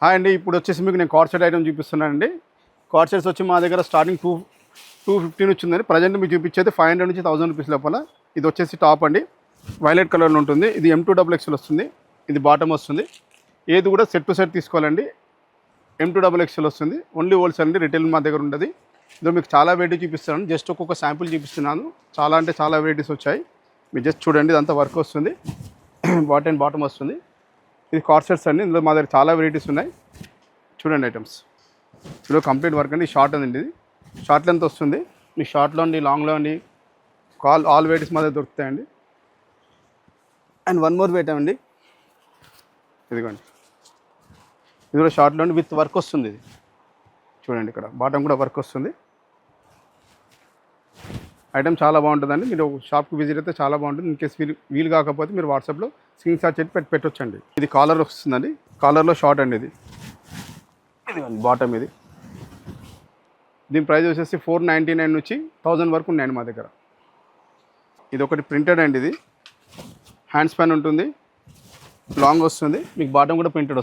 Hi అండి. ఇప్పుడు వచ్చేసి మీకు నేను కార్డ్ సెట్ ఐటమ్ చూపిస్తున్నానండి. కార్డ్ సెట్స్ వచ్చి మా దగ్గర స్టార్టింగ్ 250 నుంచి ఉందండి. ప్రజెంట్ మీకు చూపించేది 500 నుంచి 1000 రూపీస్ లోపల. ఇది వచ్చేసి టాప్ అండి, వైలెట్ కలర్లో ఉంటుంది. ఇది M2XXL వస్తుంది, ఇది బాటమ్ వస్తుంది. ఏది కూడా సెట్ టు సెట్ తీసుకోవాలండి. M2XXL వస్తుంది, ఓన్లీ హోల్సేల్ అండి, రిటైల్ మా దగ్గర ఉంటుంది. ఇందులో మీకు చాలా వెరైటీ చూపిస్తున్నాను, జస్ట్ ఒక్కొక్క శాంపుల్ చూపిస్తున్నాను. చాలా అంటే చాలా వెరైటీస్ వచ్చాయి, మీరు జస్ట్ చూడండి. ఇదంతా వర్క్ వస్తుంది, బాటమ్ వస్తుంది. ఇది కార్డ్ సెట్స్ అండి. ఇందులో మా దగ్గర చాలా వెరైటీస్ ఉన్నాయి, చూడండి ఐటమ్స్. ఇందులో కంప్లీట్ వర్క్ అండి. షార్ట్ అండి, ఇది షార్ట్ లెంత్ వస్తుంది. మీ షార్ట్లో అండి, లాంగ్లో అండి, ఆల్ వెరైటీస్ మా దగ్గర దొరుకుతాయండి. అండ్ వన్ మోర్ ఐటమ్ అండి, ఇదిగోండి. ఇందులో షార్ట్లో అండి విత్ వర్క్ వస్తుంది. ఇది చూడండి, ఇక్కడ బాటమ్ కూడా వర్క్ వస్తుంది. ఐటమ్ చాలా బాగుంటుందండి. మీరు షాప్కి విజిట్ అయితే చాలా బాగుంటుంది. ఇన్ కేస్ వీలు కాకపోతే మీరు వాట్సాప్లో స్క్రీన్ షాట్ చేసి పెట్టొచ్చండి. ఇది కాలర్ వస్తుందండి, కాలర్లో షార్ట్ అండి. ఇది బాటమ్. దీని ప్రైస్ వచ్చేసి 499 నుంచి 1000 వరకు ఉన్నాయండి మా దగ్గర. ఇది ఒకటి ప్రింటెడ్ అండి, ఇది హ్యాండ్ స్పాన్ ఉంటుంది, లాంగ్ వస్తుంది. మీకు బాటమ్ కూడా ప్రింటెడ్ వస్తుంది.